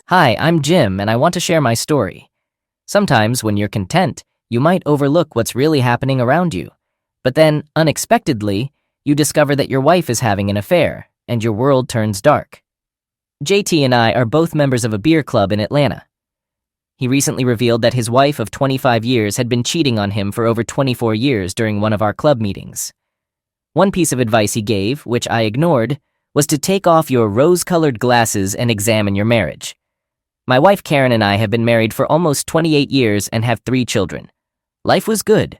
Hi, I'm Jim, and I want to share my story. Sometimes, when you're content, you might overlook what's really happening around you. But then, unexpectedly, you discover that your wife is having an affair, and your world turns dark. JT and I are both members of a beer club in Atlanta. He recently revealed that his wife of 25 years had been cheating on him for over 24 years during one of our club meetings. One piece of advice he gave, which I ignored, was to take off your rose-colored glasses and examine your marriage. My wife Karen and I have been married for almost 28 years and have 3 children. Life was good.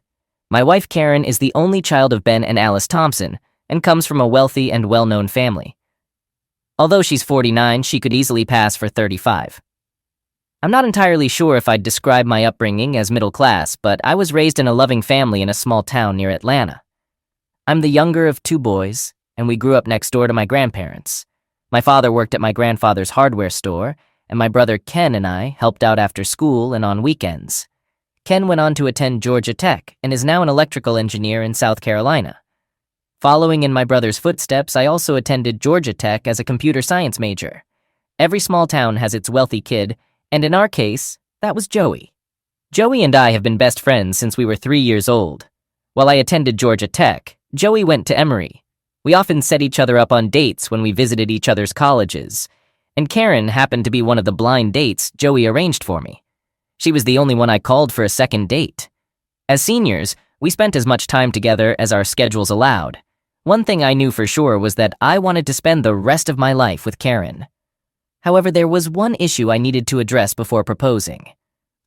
My wife Karen is the only child of Ben and Alice Thompson and comes from a wealthy and well-known family. Although she's 49, she could easily pass for 35. I'm not entirely sure if I'd describe my upbringing as middle class, but I was raised in a loving family in a small town near Atlanta. I'm the younger of 2 boys, and we grew up next door to my grandparents. My father worked at my grandfather's hardware store, and my brother Ken and I helped out after school and on weekends. Ken went on to attend Georgia Tech and is now an electrical engineer in South Carolina. Following in my brother's footsteps, I also attended Georgia Tech as a computer science major. Every small town has its wealthy kid, and in our case, that was Joey. Joey and I have been best friends since we were 3 years old. While I attended Georgia Tech, Joey went to Emory. We often set each other up on dates when we visited each other's colleges, and Karen happened to be one of the blind dates Joey arranged for me. She was the only one I called for a second date. As seniors, we spent as much time together as our schedules allowed. One thing I knew for sure was that I wanted to spend the rest of my life with Karen. However, there was one issue I needed to address before proposing.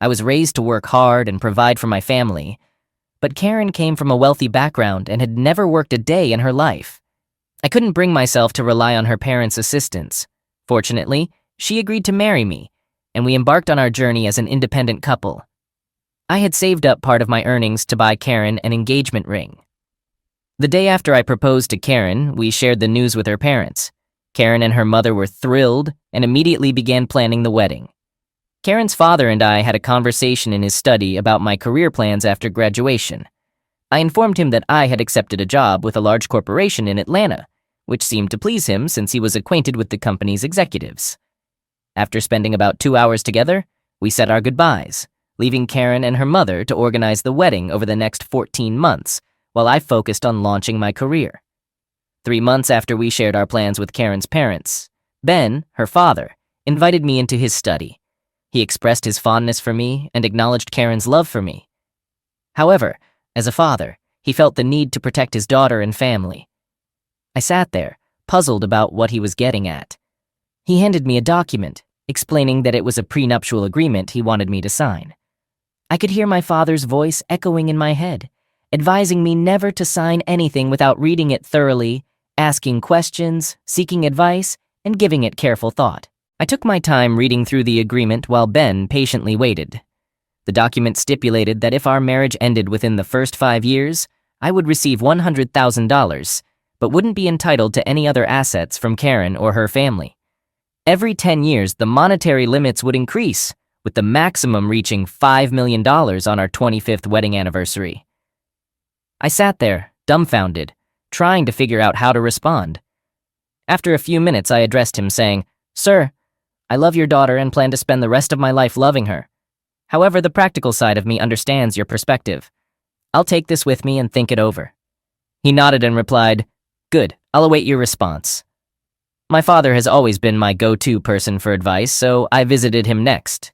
I was raised to work hard and provide for my family, but Karen came from a wealthy background and had never worked a day in her life. I couldn't bring myself to rely on her parents' assistance. Fortunately, she agreed to marry me, and we embarked on our journey as an independent couple. I had saved up part of my earnings to buy Karen an engagement ring. The day after I proposed to Karen, we shared the news with her parents. Karen and her mother were thrilled and immediately began planning the wedding. Karen's father and I had a conversation in his study about my career plans after graduation. I informed him that I had accepted a job with a large corporation in Atlanta, which seemed to please him since he was acquainted with the company's executives. After spending about 2 hours together, we said our goodbyes, leaving Karen and her mother to organize the wedding over the next 14 months, while I focused on launching my career. 3 months after we shared our plans with Karen's parents, Ben, her father, invited me into his study. He expressed his fondness for me and acknowledged Karen's love for me. However, as a father, he felt the need to protect his daughter and family. I sat there, puzzled about what he was getting at. He handed me a document, explaining that it was a prenuptial agreement he wanted me to sign. I could hear my father's voice echoing in my head, advising me never to sign anything without reading it thoroughly, asking questions, seeking advice, and giving it careful thought. I took my time reading through the agreement while Ben patiently waited. The document stipulated that if our marriage ended within the first 5 years, I would receive $100,000, but wouldn't be entitled to any other assets from Karen or her family. Every 10 years, the monetary limits would increase, with the maximum reaching $5 million on our 25th wedding anniversary. I sat there, dumbfounded, trying to figure out how to respond. After a few minutes, I addressed him saying, "Sir, I love your daughter and plan to spend the rest of my life loving her. However, the practical side of me understands your perspective. I'll take this with me and think it over." He nodded and replied, "Good, I'll await your response." My father has always been my go-to person for advice, so I visited him next.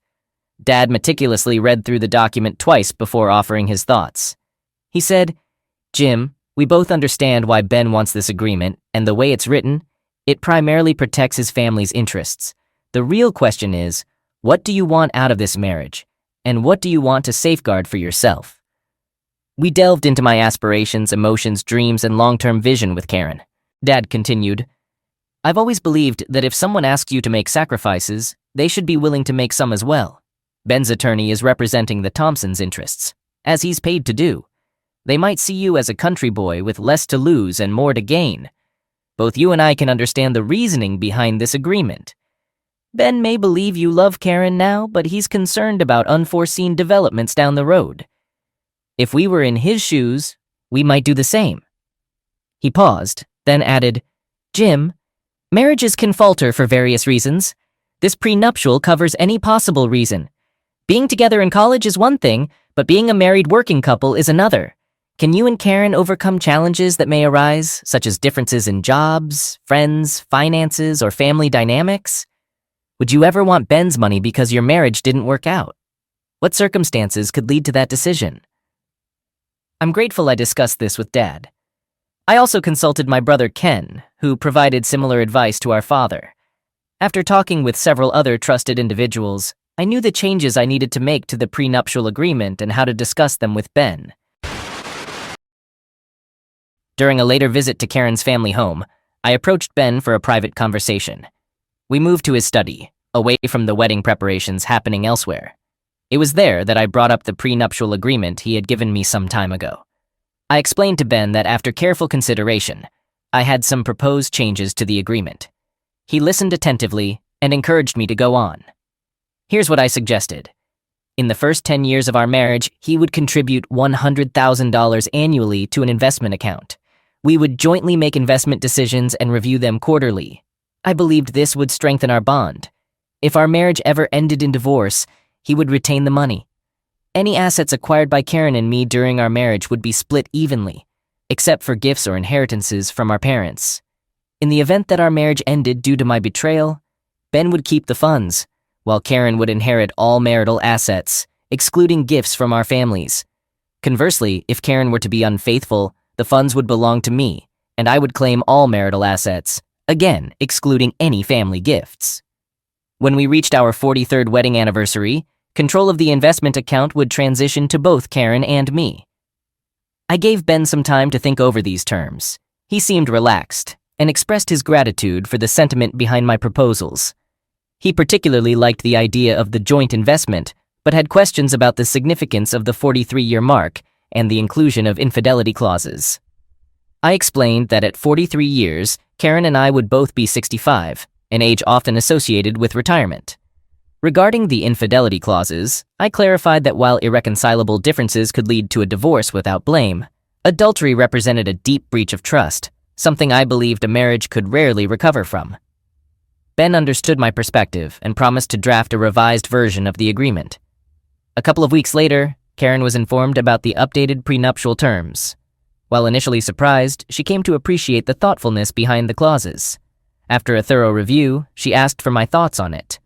Dad meticulously read through the document twice before offering his thoughts. He said, "Jim, we both understand why Ben wants this agreement, and the way it's written, it primarily protects his family's interests. The real question is, what do you want out of this marriage, and what do you want to safeguard for yourself?" We delved into my aspirations, emotions, dreams, and long-term vision with Karen. Dad continued, "I've always believed that if someone asks you to make sacrifices, they should be willing to make some as well. Ben's attorney is representing the Thompsons' interests, as he's paid to do. They might see you as a country boy with less to lose and more to gain. Both you and I can understand the reasoning behind this agreement. Ben may believe you love Karen now, but he's concerned about unforeseen developments down the road. If we were in his shoes, we might do the same." He paused, then added, "Jim, marriages can falter for various reasons. This prenuptial covers any possible reason. Being together in college is one thing, but being a married working couple is another. Can you and Karen overcome challenges that may arise, such as differences in jobs, friends, finances, or family dynamics? Would you ever want Ben's money because your marriage didn't work out? What circumstances could lead to that decision? I'm grateful I discussed this with Dad. I also consulted my brother Ken, who provided similar advice to our father. After talking with several other trusted individuals, I knew the changes I needed to make to the prenuptial agreement and how to discuss them with Ben. During a later visit to Karen's family home, I approached Ben for a private conversation. We moved to his study, away from the wedding preparations happening elsewhere. It was there that I brought up the prenuptial agreement he had given me some time ago. I explained to Ben that after careful consideration, I had some proposed changes to the agreement. He listened attentively and encouraged me to go on. Here's what I suggested. In the first 10 years of our marriage, he would contribute $100,000 annually to an investment account. We would jointly make investment decisions and review them quarterly. I believed this would strengthen our bond. If our marriage ever ended in divorce, he would retain the money. Any assets acquired by Karen and me during our marriage would be split evenly, except for gifts or inheritances from our parents. In the event that our marriage ended due to my betrayal, Ben would keep the funds, while Karen would inherit all marital assets, excluding gifts from our families. Conversely, if Karen were to be unfaithful, the funds would belong to me, and I would claim all marital assets, again excluding any family gifts. When we reached our 43rd wedding anniversary, control of the investment account would transition to both Karen and me. I gave Ben some time to think over these terms. He seemed relaxed and expressed his gratitude for the sentiment behind my proposals. He particularly liked the idea of the joint investment, but had questions about the significance of the 43-year mark and the inclusion of infidelity clauses. I explained that at 43 years, Karen and I would both be 65, an age often associated with retirement. Regarding the infidelity clauses, I clarified that while irreconcilable differences could lead to a divorce without blame, adultery represented a deep breach of trust, something I believed a marriage could rarely recover from. Ben understood my perspective and promised to draft a revised version of the agreement. A couple of weeks later, Karen was informed about the updated prenuptial terms. While initially surprised, she came to appreciate the thoughtfulness behind the clauses. After a thorough review, she asked for my thoughts on it.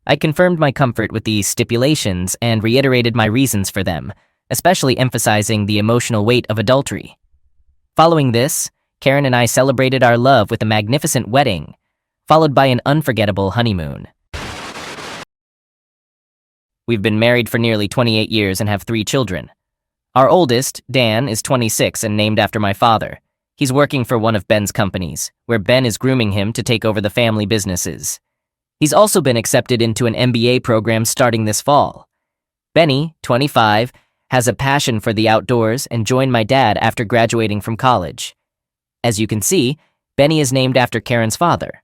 I confirmed my comfort with these stipulations and reiterated my reasons for them, especially emphasizing the emotional weight of adultery. Following this, Karen and I celebrated our love with a magnificent wedding, followed by an unforgettable honeymoon. We've been married for nearly 28 years and have 3 children. Our oldest, Dan, is 26 and named after my father. He's working for one of Ben's companies, where Ben is grooming him to take over the family businesses. He's also been accepted into an MBA program starting this fall. Benny, 25, has a passion for the outdoors and joined my dad after graduating from college. As you can see, Benny is named after Karen's father.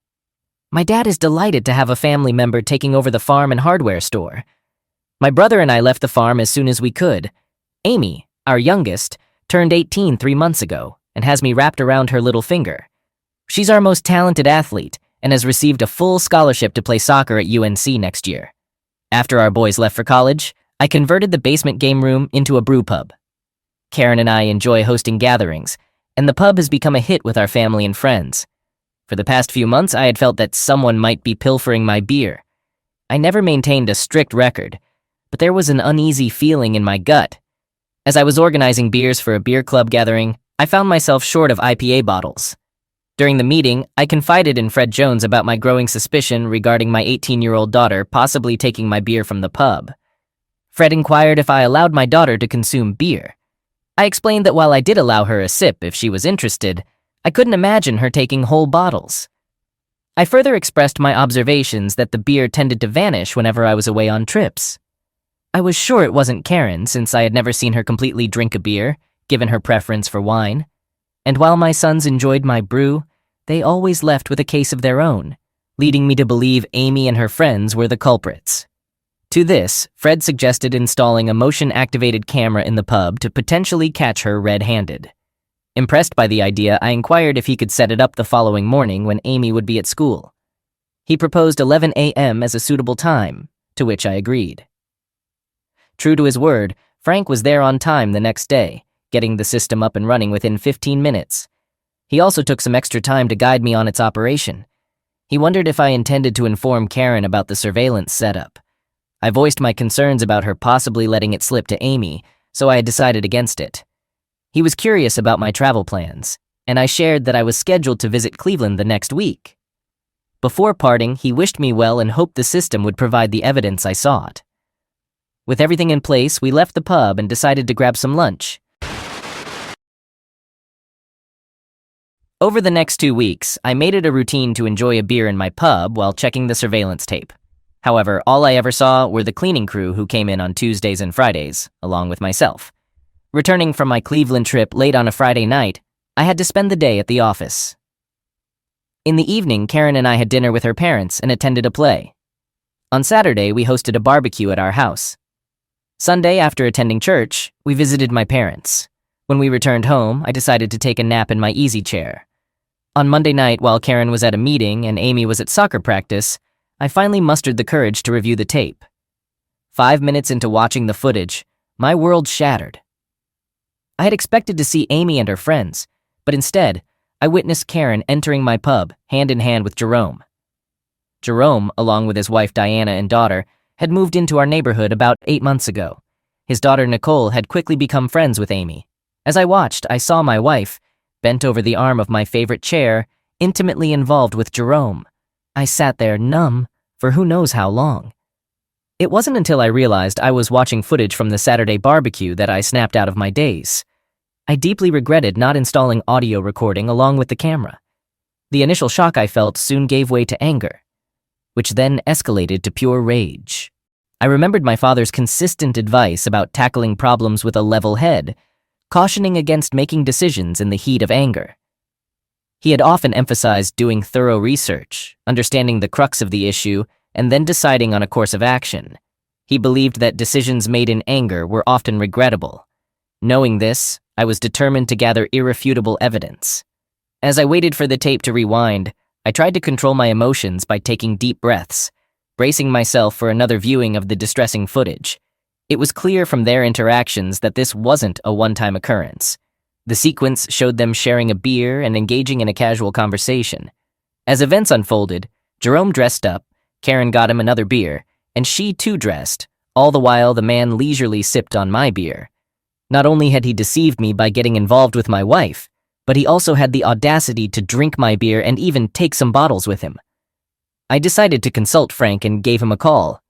My dad is delighted to have a family member taking over the farm and hardware store. My brother and I left the farm as soon as we could. Amy, our youngest, turned 18 3 months ago and has me wrapped around her little finger. She's our most talented athlete and has received a full scholarship to play soccer at UNC next year. After our boys left for college, I converted the basement game room into a brew pub. Karen and I enjoy hosting gatherings, and the pub has become a hit with our family and friends. For the past few months, I had felt that someone might be pilfering my beer. I never maintained a strict record, but there was an uneasy feeling in my gut. As I was organizing beers for a beer club gathering, I found myself short of IPA bottles. During the meeting, I confided in Fred Jones about my growing suspicion regarding my 18-year-old daughter possibly taking my beer from the pub. Fred inquired if I allowed my daughter to consume beer. I explained that while I did allow her a sip if she was interested, I couldn't imagine her taking whole bottles. I further expressed my observations that the beer tended to vanish whenever I was away on trips. I was sure it wasn't Karen since I had never seen her completely drink a beer, given her preference for wine. And while my sons enjoyed my brew, they always left with a case of their own, leading me to believe Amy and her friends were the culprits. To this, Fred suggested installing a motion-activated camera in the pub to potentially catch her red-handed. Impressed by the idea, I inquired if he could set it up the following morning when Amy would be at school. He proposed 11 a.m. as a suitable time, to which I agreed. True to his word, Frank was there on time the next day, getting the system up and running within 15 minutes. He also took some extra time to guide me on its operation. He wondered if I intended to inform Karen about the surveillance setup. I voiced my concerns about her possibly letting it slip to Amy, so I had decided against it. He was curious about my travel plans, and I shared that I was scheduled to visit Cleveland the next week. Before parting, he wished me well and hoped the system would provide the evidence I sought. With everything in place, we left the pub and decided to grab some lunch. Over the next 2 weeks, I made it a routine to enjoy a beer in my pub while checking the surveillance tape. However, all I ever saw were the cleaning crew who came in on Tuesdays and Fridays, along with myself. Returning from my Cleveland trip late on a Friday night, I had to spend the day at the office. In the evening, Karen and I had dinner with her parents and attended a play. On Saturday, we hosted a barbecue at our house. Sunday, after attending church, we visited my parents. When we returned home, I decided to take a nap in my easy chair. On Monday night, while Karen was at a meeting and Amy was at soccer practice, I finally mustered the courage to review the tape. 5 minutes into watching the footage, my world shattered. I had expected to see Amy and her friends, but instead, I witnessed Karen entering my pub, hand in hand with Jerome. Jerome, along with his wife Diana and daughter, had moved into our neighborhood about 8 months ago. His daughter Nicole had quickly become friends with Amy. As I watched, I saw my wife, bent over the arm of my favorite chair, intimately involved with Jerome. I sat there numb for who knows how long. It wasn't until I realized I was watching footage from the Saturday barbecue that I snapped out of my daze. I deeply regretted not installing audio recording along with the camera. The initial shock I felt soon gave way to anger, which then escalated to pure rage. I remembered my father's consistent advice about tackling problems with a level head, cautioning against making decisions in the heat of anger. He had often emphasized doing thorough research, understanding the crux of the issue, and then deciding on a course of action. He believed that decisions made in anger were often regrettable. Knowing this, I was determined to gather irrefutable evidence. As I waited for the tape to rewind, I tried to control my emotions by taking deep breaths, bracing myself for another viewing of the distressing footage. It was clear from their interactions that this wasn't a one-time occurrence. The sequence showed them sharing a beer and engaging in a casual conversation. As events unfolded, Jerome dressed up, Karen got him another beer, and she too dressed, all the while the man leisurely sipped on my beer. Not only had he deceived me by getting involved with my wife, but he also had the audacity to drink my beer and even take some bottles with him. I decided to consult Frank and gave him a call.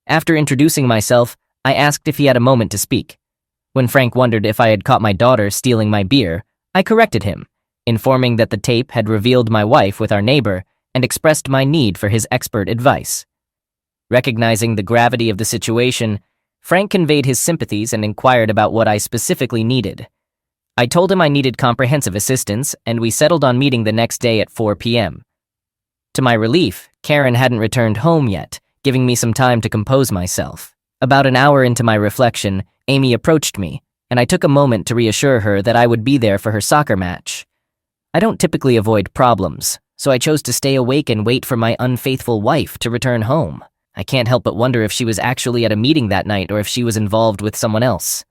After introducing myself, I asked if he had a moment to speak. When Frank wondered if I had caught my daughter stealing my beer, I corrected him, informing that the tape had revealed my wife with our neighbor and expressed my need for his expert advice. Recognizing the gravity of the situation, Frank conveyed his sympathies and inquired about what I specifically needed. I told him I needed comprehensive assistance, and we settled on meeting the next day at 4 p.m. To my relief, Karen hadn't returned home yet, giving me some time to compose myself. About an hour into my reflection, Amy approached me, and I took a moment to reassure her that I would be there for her soccer match. I don't typically avoid problems, so I chose to stay awake and wait for my unfaithful wife to return home. I can't help but wonder if she was actually at a meeting that night or if she was involved with someone else.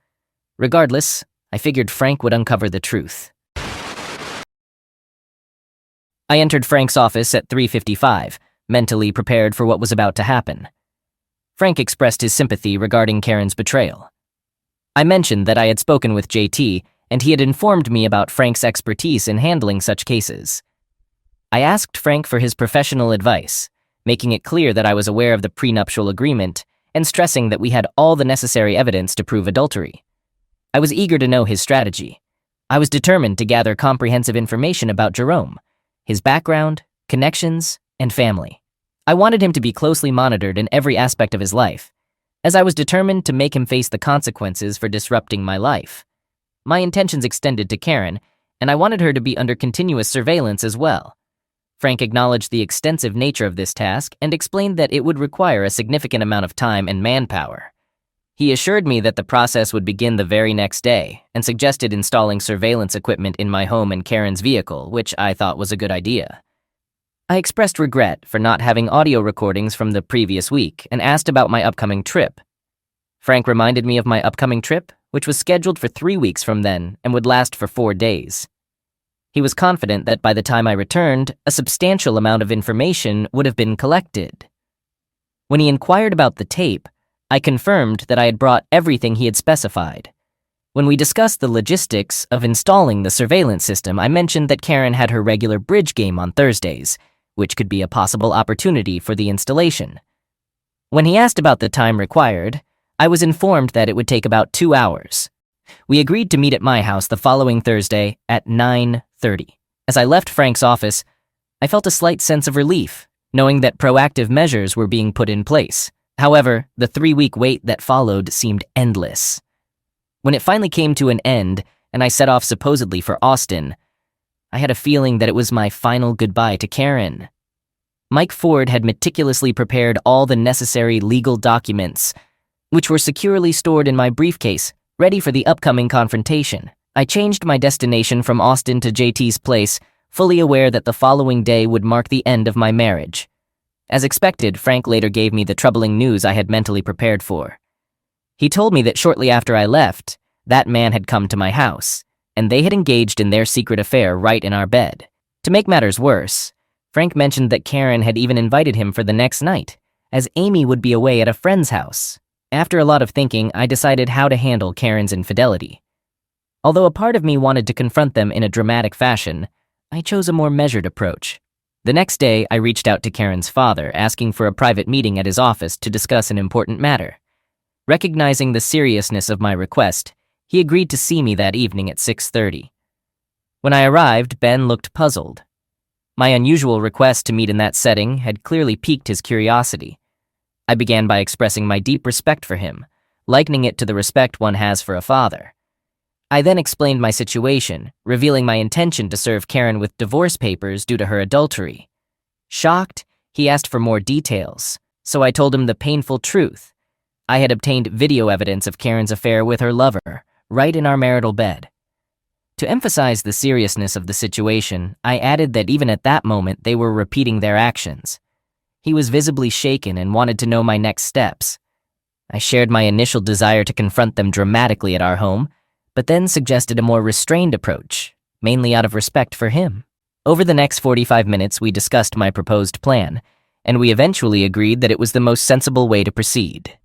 Regardless, I figured Frank would uncover the truth. I entered Frank's office at 3:55, mentally prepared for what was about to happen. Frank expressed his sympathy regarding Karen's betrayal. I mentioned that I had spoken with JT, and he had informed me about Frank's expertise in handling such cases. I asked Frank for his professional advice, making it clear that I was aware of the prenuptial agreement and stressing that we had all the necessary evidence to prove adultery. I was eager to know his strategy. I was determined to gather comprehensive information about Jerome, his background, connections, and family. I wanted him to be closely monitored in every aspect of his life, as I was determined to make him face the consequences for disrupting my life. My intentions extended to Karen, and I wanted her to be under continuous surveillance as well. Frank acknowledged the extensive nature of this task and explained that it would require a significant amount of time and manpower. He assured me that the process would begin the very next day and suggested installing surveillance equipment in my home and Karen's vehicle, which I thought was a good idea. I expressed regret for not having audio recordings from the previous week and asked about my upcoming trip. Frank reminded me of my upcoming trip, which was scheduled for 3 weeks from then and would last for 4 days. He was confident that by the time I returned, a substantial amount of information would have been collected. When he inquired about the tape, I confirmed that I had brought everything he had specified. When we discussed the logistics of installing the surveillance system, I mentioned that Karen had her regular bridge game on Thursdays, which could be a possible opportunity for the installation. When he asked about the time required, I was informed that it would take about 2 hours. We agreed to meet at my house the following Thursday at 9:30. As I left Frank's office, I felt a slight sense of relief, knowing that proactive measures were being put in place. However, the 3-week wait that followed seemed endless. When it finally came to an end and I set off supposedly for Austin, I had a feeling that it was my final goodbye to Karen. Mike Ford had meticulously prepared all the necessary legal documents, which were securely stored in my briefcase, ready for the upcoming confrontation. I changed my destination from Austin to JT's place, fully aware that the following day would mark the end of my marriage. As expected, Frank later gave me the troubling news I had mentally prepared for. He told me that shortly after I left, that man had come to my house, and they had engaged in their secret affair right in our bed. To make matters worse, Frank mentioned that Karen had even invited him for the next night, as Amy would be away at a friend's house. After a lot of thinking, I decided how to handle Karen's infidelity. Although a part of me wanted to confront them in a dramatic fashion, I chose a more measured approach. The next day, I reached out to Karen's father, asking for a private meeting at his office to discuss an important matter. Recognizing the seriousness of my request, he agreed to see me that evening at 6:30. When I arrived, Ben looked puzzled. My unusual request to meet in that setting had clearly piqued his curiosity. I began by expressing my deep respect for him, likening it to the respect one has for a father. I then explained my situation, revealing my intention to serve Karen with divorce papers due to her adultery. Shocked, he asked for more details, so I told him the painful truth. I had obtained video evidence of Karen's affair with her lover, right in our marital bed. To emphasize the seriousness of the situation, I added that even at that moment they were repeating their actions. He was visibly shaken and wanted to know my next steps. I shared my initial desire to confront them dramatically at our home, but then suggested a more restrained approach, mainly out of respect for him. Over the next 45 minutes, we discussed my proposed plan, and we eventually agreed that it was the most sensible way to proceed.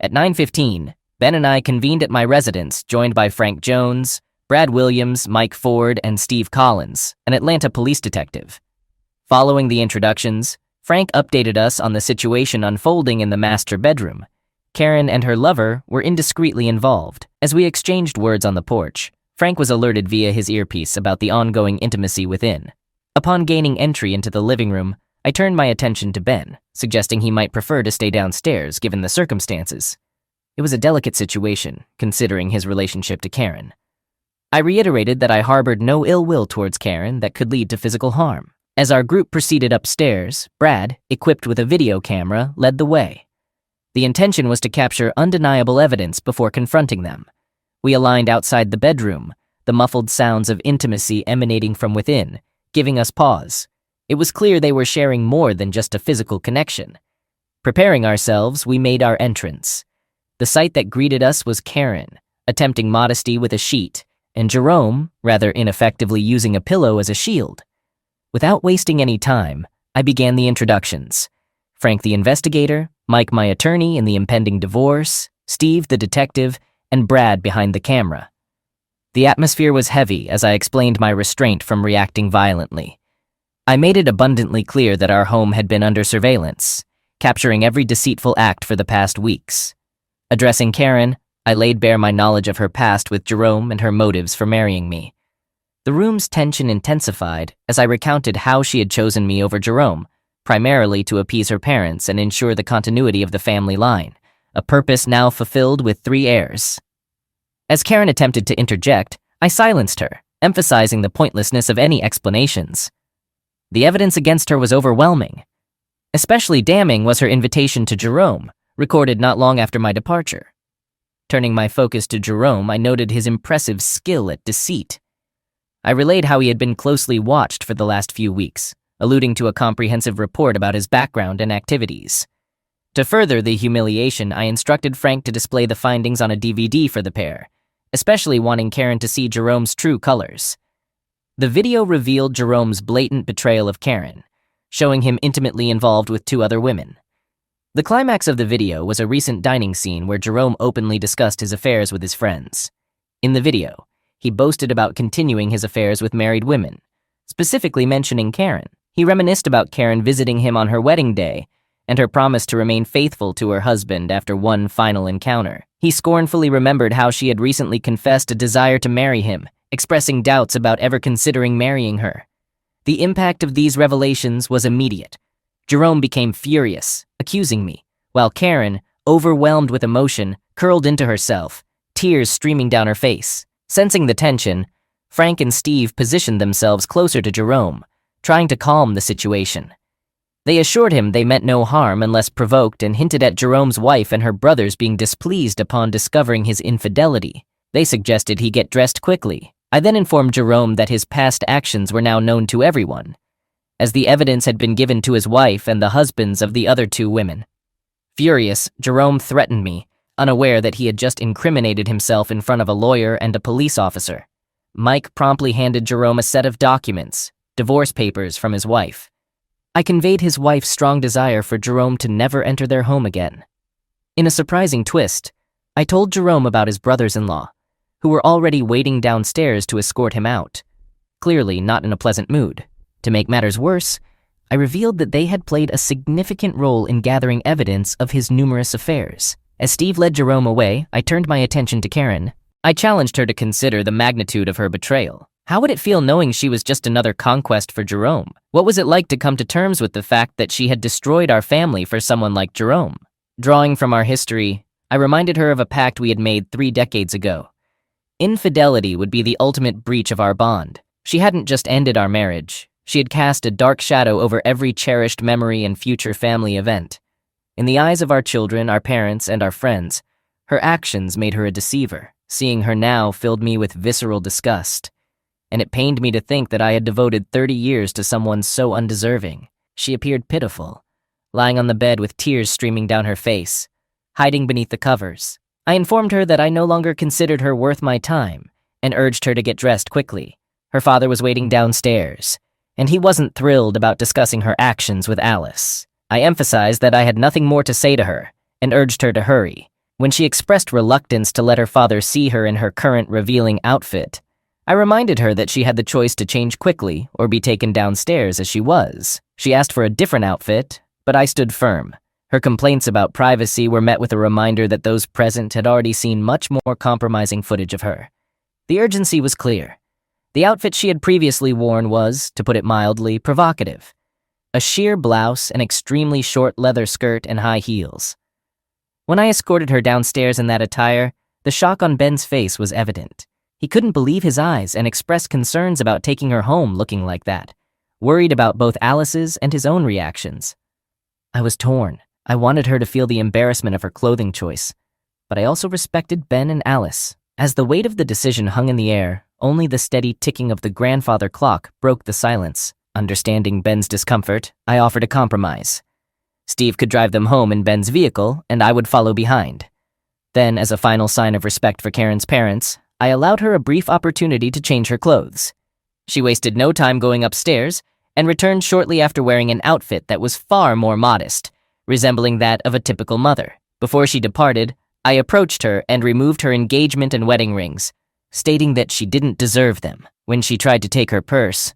At 9:15, Ben and I convened at my residence, joined by Frank Jones, Brad Williams, Mike Ford, and Steve Collins, an Atlanta police detective. Following the introductions, Frank updated us on the situation unfolding in the master bedroom. Karen and her lover were indiscreetly involved. As we exchanged words on the porch, Frank was alerted via his earpiece about the ongoing intimacy within. Upon gaining entry into the living room, I turned my attention to Ben, suggesting he might prefer to stay downstairs given the circumstances. It was a delicate situation, considering his relationship to Karen. I reiterated that I harbored no ill will towards Karen that could lead to physical harm. As our group proceeded upstairs, Brad, equipped with a video camera, led the way. The intention was to capture undeniable evidence before confronting them. We aligned outside the bedroom, the muffled sounds of intimacy emanating from within, giving us pause. It was clear they were sharing more than just a physical connection. Preparing ourselves, we made our entrance. The sight that greeted us was Karen, attempting modesty with a sheet, and Jerome, rather ineffectively using a pillow as a shield. Without wasting any time, I began the introductions. Frank the investigator, Mike my attorney in the impending divorce, Steve the detective, and Brad behind the camera. The atmosphere was heavy as I explained my restraint from reacting violently. I made it abundantly clear that our home had been under surveillance, capturing every deceitful act for the past weeks. Addressing Karen, I laid bare my knowledge of her past with Jerome and her motives for marrying me. The room's tension intensified as I recounted how she had chosen me over Jerome, primarily to appease her parents and ensure the continuity of the family line, a purpose now fulfilled with 3 heirs. As Karen attempted to interject, I silenced her, emphasizing the pointlessness of any explanations. The evidence against her was overwhelming. Especially damning was her invitation to Jerome, recorded not long after my departure. Turning my focus to Jerome, I noted his impressive skill at deceit. I relayed how he had been closely watched for the last few weeks, alluding to a comprehensive report about his background and activities. To further the humiliation, I instructed Frank to display the findings on a DVD for the pair, especially wanting Karen to see Jerome's true colors. The video revealed Jerome's blatant betrayal of Karen, showing him intimately involved with 2 other women. The climax of the video was a recent dining scene where Jerome openly discussed his affairs with his friends. In the video, he boasted about continuing his affairs with married women, specifically mentioning Karen. He reminisced about Karen visiting him on her wedding day and her promise to remain faithful to her husband after one final encounter. He scornfully remembered how she had recently confessed a desire to marry him, expressing doubts about ever considering marrying her. The impact of these revelations was immediate. Jerome became furious, accusing me, while Karen, overwhelmed with emotion, curled into herself, tears streaming down her face. Sensing the tension, Frank and Steve positioned themselves closer to Jerome, trying to calm the situation. They assured him they meant no harm unless provoked and hinted at Jerome's wife and her brothers being displeased upon discovering his infidelity. They suggested he get dressed quickly. I then informed Jerome that his past actions were now known to everyone, as the evidence had been given to his wife and the husbands of the other 2 women. Furious, Jerome threatened me, unaware that he had just incriminated himself in front of a lawyer and a police officer. Mike promptly handed Jerome a set of documents, divorce papers from his wife. I conveyed his wife's strong desire for Jerome to never enter their home again. In a surprising twist, I told Jerome about his brothers-in-law, who were already waiting downstairs to escort him out, clearly not in a pleasant mood. To make matters worse, I revealed that they had played a significant role in gathering evidence of his numerous affairs. As Steve led Jerome away, I turned my attention to Karen. I challenged her to consider the magnitude of her betrayal. How would it feel knowing she was just another conquest for Jerome? What was it like to come to terms with the fact that she had destroyed our family for someone like Jerome? Drawing from our history, I reminded her of a pact we had made 3 decades ago. Infidelity would be the ultimate breach of our bond. She hadn't just ended our marriage. She had cast a dark shadow over every cherished memory and future family event. In the eyes of our children, our parents, and our friends, her actions made her a deceiver. Seeing her now filled me with visceral disgust, and it pained me to think that I had devoted 30 years to someone so undeserving. She appeared pitiful, lying on the bed with tears streaming down her face, hiding beneath the covers. I informed her that I no longer considered her worth my time and urged her to get dressed quickly. Her father was waiting downstairs, and he wasn't thrilled about discussing her actions with Alice. I emphasized that I had nothing more to say to her and urged her to hurry. When she expressed reluctance to let her father see her in her current revealing outfit, I reminded her that she had the choice to change quickly or be taken downstairs as she was. She asked for a different outfit, but I stood firm. Her complaints about privacy were met with a reminder that those present had already seen much more compromising footage of her. The urgency was clear. The outfit she had previously worn was, to put it mildly, provocative. A sheer blouse, an extremely short leather skirt, and high heels. When I escorted her downstairs in that attire, the shock on Ben's face was evident. He couldn't believe his eyes and expressed concerns about taking her home looking like that, worried about both Alice's and his own reactions. I was torn. I wanted her to feel the embarrassment of her clothing choice, but I also respected Ben and Alice. As the weight of the decision hung in the air, only the steady ticking of the grandfather clock broke the silence. Understanding Ben's discomfort, I offered a compromise. Steve could drive them home in Ben's vehicle, and I would follow behind. Then, as a final sign of respect for Karen's parents, I allowed her a brief opportunity to change her clothes. She wasted no time going upstairs and returned shortly after wearing an outfit that was far more modest, resembling that of a typical mother. Before she departed, I approached her and removed her engagement and wedding rings, stating that she didn't deserve them. When she tried to take her purse,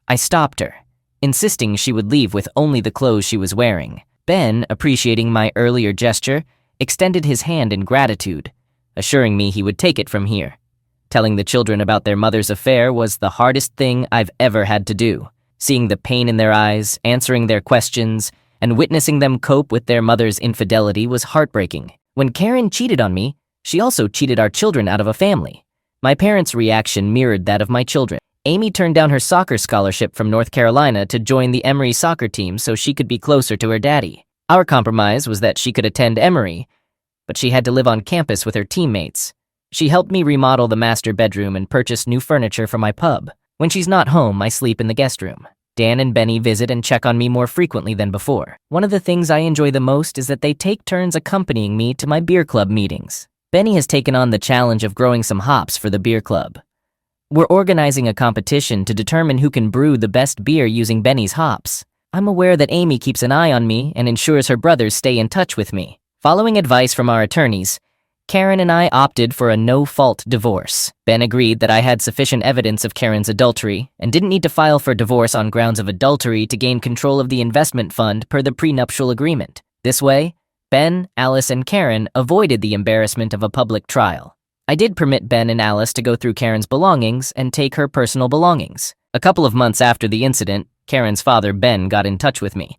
I stopped her, insisting she would leave with only the clothes she was wearing. Ben, appreciating my earlier gesture, extended his hand in gratitude, assuring me he would take it from here. Telling the children about their mother's affair was the hardest thing I've ever had to do. Seeing the pain in their eyes, answering their questions, and witnessing them cope with their mother's infidelity was heartbreaking. When Karen cheated on me, she also cheated our children out of a family. My parents' reaction mirrored that of my children. Amy turned down her soccer scholarship from North Carolina to join the Emory soccer team so she could be closer to her daddy. Our compromise was that she could attend Emory, but she had to live on campus with her teammates. She helped me remodel the master bedroom and purchase new furniture for my pub. When she's not home, I sleep in the guest room. Dan and Benny visit and check on me more frequently than before. One of the things I enjoy the most is that they take turns accompanying me to my beer club meetings. Benny has taken on the challenge of growing some hops for the beer club. We're organizing a competition to determine who can brew the best beer using Benny's hops. I'm aware that Amy keeps an eye on me and ensures her brothers stay in touch with me. Following advice from our attorneys, Karen and I opted for a no-fault divorce. Ben agreed that I had sufficient evidence of Karen's adultery and didn't need to file for divorce on grounds of adultery to gain control of the investment fund per the prenuptial agreement. This way, Ben, Alice, and Karen avoided the embarrassment of a public trial. I did permit Ben and Alice to go through Karen's belongings and take her personal belongings. A couple of months after the incident, Karen's father, Ben, got in touch with me,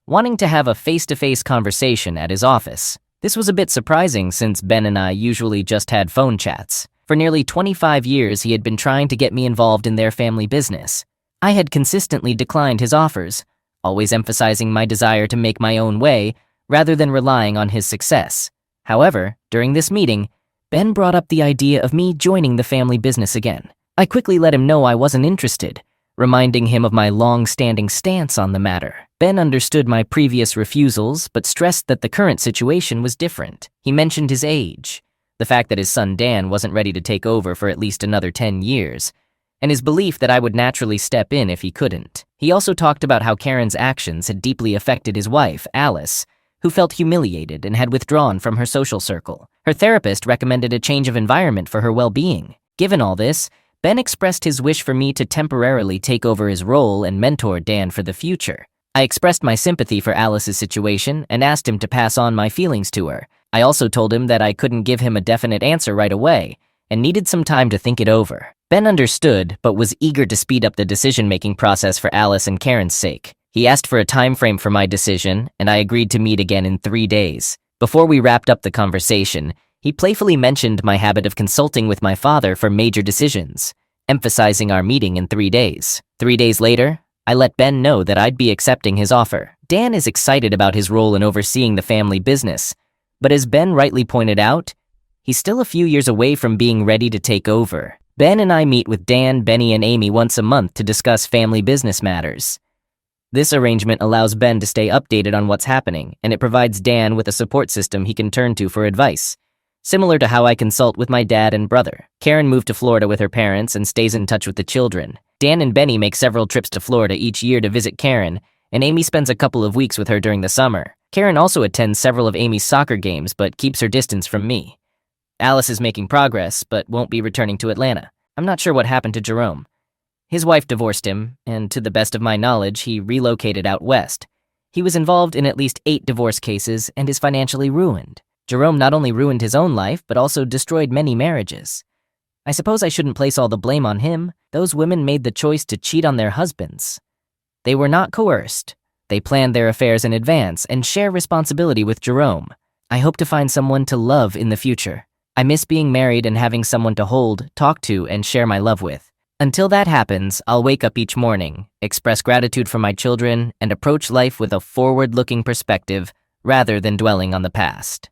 wanting to have a face-to-face conversation at his office. This was a bit surprising since Ben and I usually just had phone chats. For nearly 25 years, he had been trying to get me involved in their family business. I had consistently declined his offers, always emphasizing my desire to make my own way rather than relying on his success. However, during this meeting, Ben brought up the idea of me joining the family business again. I quickly let him know I wasn't interested, reminding him of my long-standing stance on the matter. Ben understood my previous refusals, but stressed that the current situation was different. He mentioned his age, the fact that his son Dan wasn't ready to take over for at least another 10 years, and his belief that I would naturally step in if he couldn't. He also talked about how Karen's actions had deeply affected his wife, Alice, who felt humiliated and had withdrawn from her social circle. Her therapist recommended a change of environment for her well-being. Given all this, Ben expressed his wish for me to temporarily take over his role and mentor Dan for the future. I expressed my sympathy for Alice's situation and asked him to pass on my feelings to her. I also told him that I couldn't give him a definite answer right away and needed some time to think it over. Ben understood, but was eager to speed up the decision-making process for Alice and Karen's sake. He asked for a time frame for my decision, and I agreed to meet again in 3 days. Before we wrapped up the conversation, he playfully mentioned my habit of consulting with my father for major decisions, emphasizing our meeting in 3 days. 3 days later, I let Ben know that I'd be accepting his offer. Dan is excited about his role in overseeing the family business, but as Ben rightly pointed out, he's still a few years away from being ready to take over. Ben and I meet with Dan, Benny, and Amy once a month to discuss family business matters. This arrangement allows Ben to stay updated on what's happening, and it provides Dan with a support system he can turn to for advice, similar to how I consult with my dad and brother. Karen moved to Florida with her parents and stays in touch with the children. Dan and Benny make several trips to Florida each year to visit Karen, and Amy spends a couple of weeks with her during the summer. Karen also attends several of Amy's soccer games but keeps her distance from me. Alice is making progress but won't be returning to Atlanta. I'm not sure what happened to Jerome. His wife divorced him, and to the best of my knowledge, he relocated out west. He was involved in at least 8 divorce cases and is financially ruined. Jerome not only ruined his own life, but also destroyed many marriages. I suppose I shouldn't place all the blame on him. Those women made the choice to cheat on their husbands. They were not coerced. They planned their affairs in advance and share responsibility with Jerome. I hope to find someone to love in the future. I miss being married and having someone to hold, talk to, and share my love with. Until that happens, I'll wake up each morning, express gratitude for my children, and approach life with a forward-looking perspective rather than dwelling on the past.